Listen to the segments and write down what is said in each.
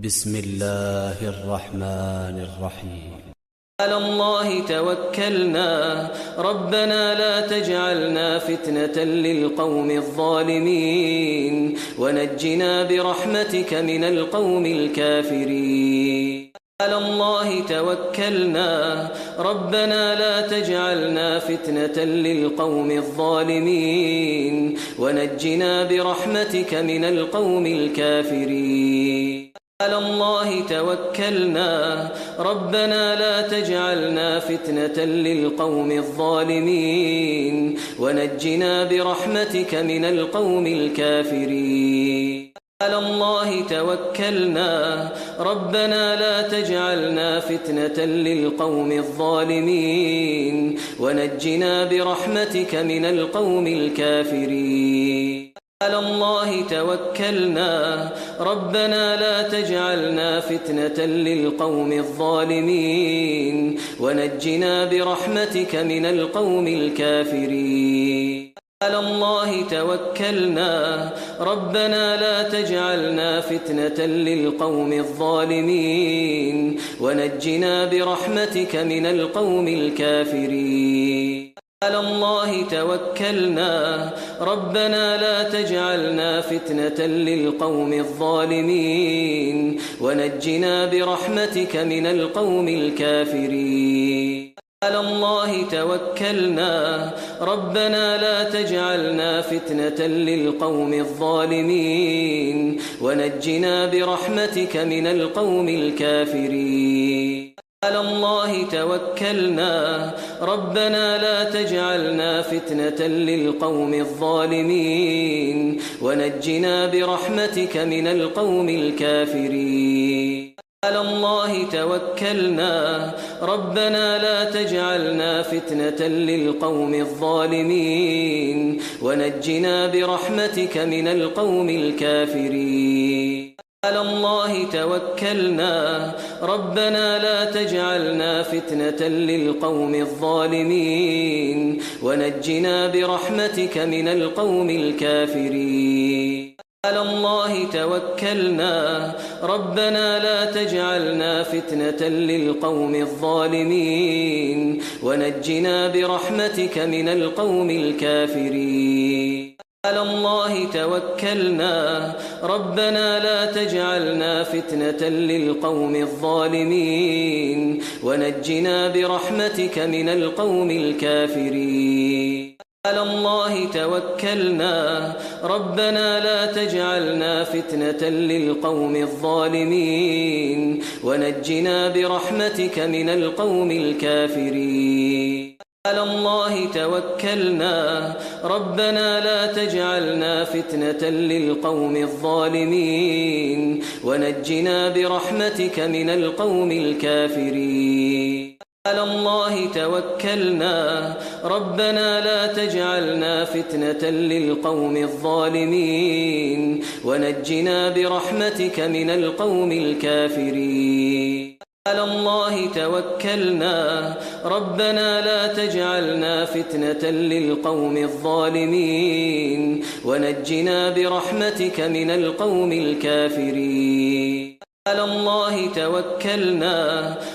بسم الله الرحمن الرحيم. على الله توكلنا ربنا لا تجعلنا فتنة للقوم الظالمين ونجنا برحمتك من القوم الكافرين. على الله توكلنا ربنا لا تجعلنا فتنة للقوم الظالمين ونجنا برحمتك من القوم الكافرين. على الله توكلنا ربنا لا تجعلنا فتنة للقوم الظالمين ونجنا برحمتك من القوم الكافرين. على الله توكلنا ربنا لا تجعلنا فتنة للقوم الظالمين ونجنا برحمتك من القوم الكافرين. على الله توكلنا ربنا لا تجعلنا فتنة للقوم الظالمين ونجنا برحمتك من القوم الكافرين. على الله توكلنا ربنا لا تجعلنا فتنة للقوم الظالمين ونجنا برحمتك من القوم الكافرين. على الله توكلنا ربنا لا تجعلنا فتنة للقوم الظالمين ونجنا برحمتك من القوم الكافرين. على الله توكلنا ربنا لا تجعلنا فتنة للقوم الظالمين ونجنا برحمتك من القوم الكافرين. على الله توكلنا ربنا لا تجعلنا فتنة للقوم الظالمين ونجنا برحمتك من القوم الكافرين. على الله توكلنا ربنا لا تجعلنا فتنة للقوم الظالمين ونجنا برحمتك من القوم الكافرين. على الله توكلنا ربنا لا تجعلنا فتنة للقوم الظالمين ونجنا برحمتك من القوم الكافرين. على الله توكلنا ربنا لا تجعلنا فتنة للقوم الظالمين ونجنا برحمتك من القوم الكافرين. على الله توكلنا ربنا لا تجعلنا فتنة للقوم الظالمين ونجنا برحمتك من القوم الكافرين. على الله توكلنا ربنا لا تجعلنا فتنة للقوم الظالمين ونجنا برحمتك من القوم الكافرين. على الله توكلنا ربنا لا تجعلنا فتنة للقوم الظالمين ونجنا برحمتك من القوم الكافرين. على الله توكلنا ربنا لا تجعلنا فتنة للقوم الظالمين ونجنا برحمتك من القوم الكافرين. على الله توكلنا ربنا لا تجعلنا فتنة للقوم الظالمين ونجنا برحمتك من القوم الكافرين. على الله توكلنا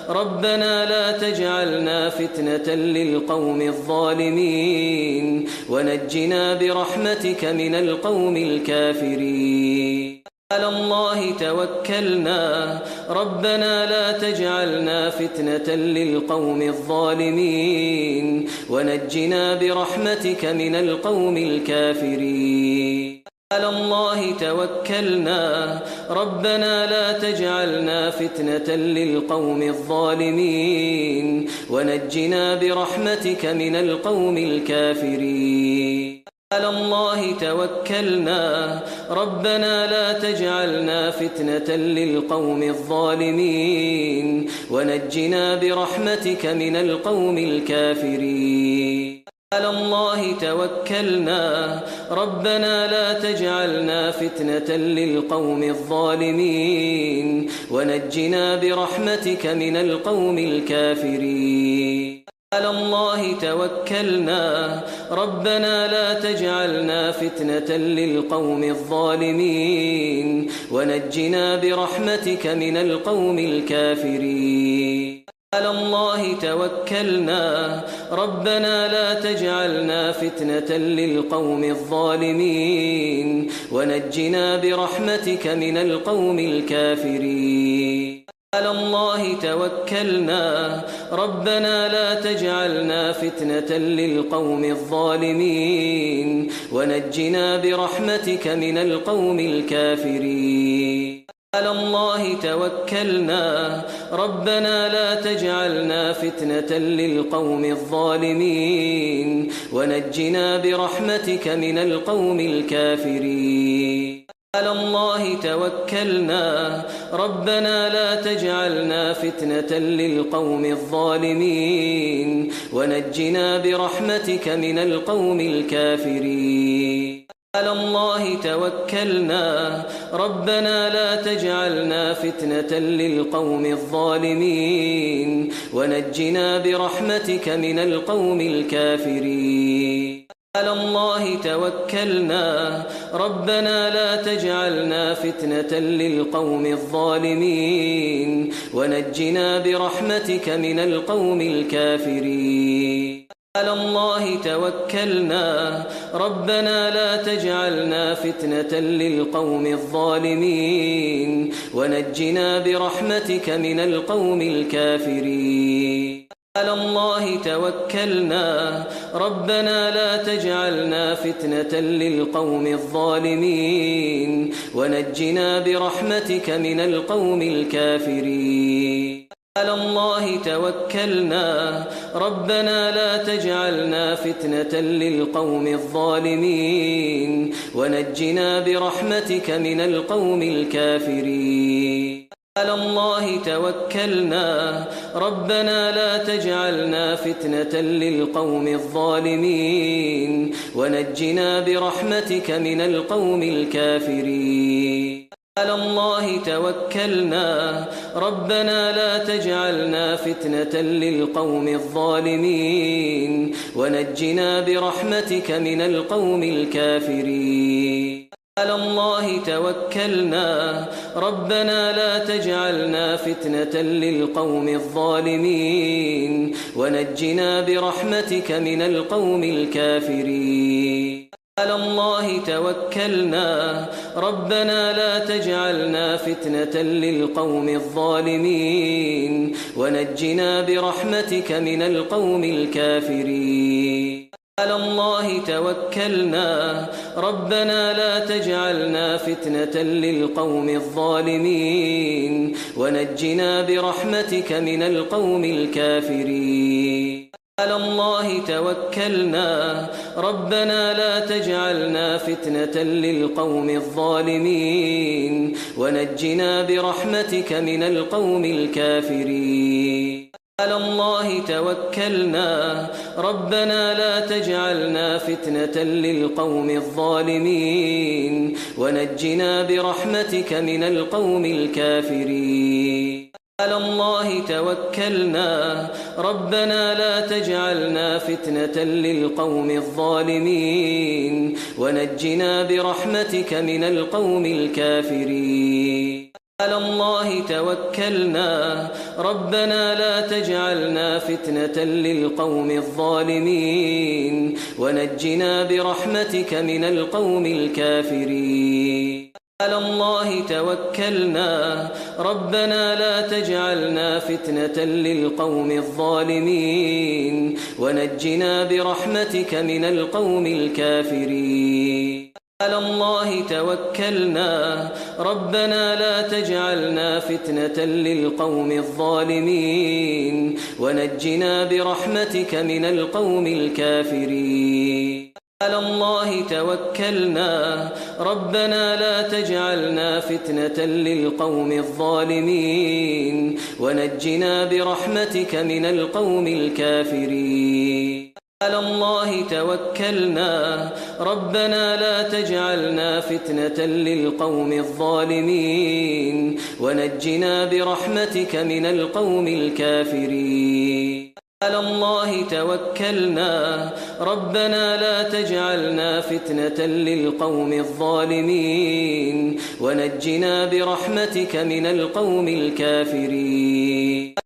ربنا لا تجعلنا فتنة للقوم الظالمين ونجنا برحمتك من القوم الكافرين. على الله توكلنا ربنا لا تجعلنا فتنة للقوم الظالمين ونجنا برحمتك من القوم الكافرين. على الله توكلنا ربنا لا تجعلنا فتنة للقوم الظالمين ونجنا برحمتك من القوم الكافرين. على الله توكلنا ربنا لا تجعلنا فتنة للقوم الظالمين ونجنا برحمتك من القوم الكافرين. على الله توكلنا ربنا لا تجعلنا فتنة للقوم الظالمين ونجنا برحمتك من القوم الكافرين. على الله توكلنا ربنا لا تجعلنا فتنة للقوم الظالمين ونجنا برحمتك من القوم الكافرين على الله توكلنا ربنا لا تجعلنا فتنة للقوم الظالمين ونجنا برحمتك من القوم الكافرين على الله توكلنا ربنا لا تجعلنا فتنة للقوم الظالمين ونجنا برحمتك من القوم الكافرين على الله توكلنا ربنا لا تجعلنا فتنة للقوم الظالمين ونجنا برحمتك من القوم الكافرين على الله توكلنا ربنا لا تجعلنا فتنة للقوم الظالمين ونجنا برحمتك من القوم الكافرين على الله توكلنا ربنا لا تجعلنا فتنة للقوم الظالمين ونجنا برحمتك من القوم الكافرين على الله توكلنا ربنا لا تجعلنا فتنة للقوم الظالمين ونجنا برحمتك من القوم الكافرين على الله توكلنا ربنا لا تجعلنا فتنة للقوم الظالمين ونجنا برحمتك من القوم الكافرين على الله توكلنا ربنا لا تجعلنا فتنة للقوم الظالمين ونجنا برحمتك من القوم الكافرين على الله توكلنا ربنا لا تجعلنا فتنة للقوم الظالمين ونجنا برحمتك من القوم الكافرين على الله توكلنا ربنا لا تجعلنا فتنة للقوم الظالمين ونجنا برحمتك من القوم الكافرين على الله توكلنا ربنا لا تجعلنا فتنة للقوم الظالمين ونجنا برحمتك من القوم الكافرين على الله توكلنا ربنا لا تجعلنا فتنة للقوم الظالمين ونجنا برحمتك من القوم الكافرين على الله توكلنا ربنا لا تجعلنا فتنة للقوم الظالمين ونجنا برحمتك من القوم الكافرين على الله توكلنا ربنا لا تجعلنا فتنة للقوم الظالمين ونجنا برحمتك من القوم الكافرين على الله توكلنا ربنا لا تجعلنا فتنة للقوم الظالمين ونجنا برحمتك من القوم الكافرين على الله توكلنا ربنا لا تجعلنا فتنة للقوم الظالمين ونجنا برحمتك من القوم الكافرين على الله توكلنا ربنا لا تجعلنا فتنة للقوم الظالمين ونجنا برحمتك من القوم الكافرين على الله توكلنا ربنا لا تجعلنا فتنة للقوم الظالمين ونجنا برحمتك من القوم الكافرين على الله توكلنا ربنا لا تجعلنا فتنة للقوم الظالمين ونجنا برحمتك من القوم الكافرين على الله توكلنا ربنا لا تجعلنا فتنة للقوم الظالمين ونجنا برحمتك من القوم الكافرين على الله توكلنا ربنا لا تجعلنا فتنة للقوم الظالمين ونجنا برحمتك من القوم الكافرين على الله توكلنا ربنا لا تجعلنا فتنة للقوم الظالمين ونجنا برحمتك من القوم الكافرين على الله توكلنا ربنا لا تجعلنا فتنة للقوم الظالمين ونجنا برحمتك من القوم الكافرين.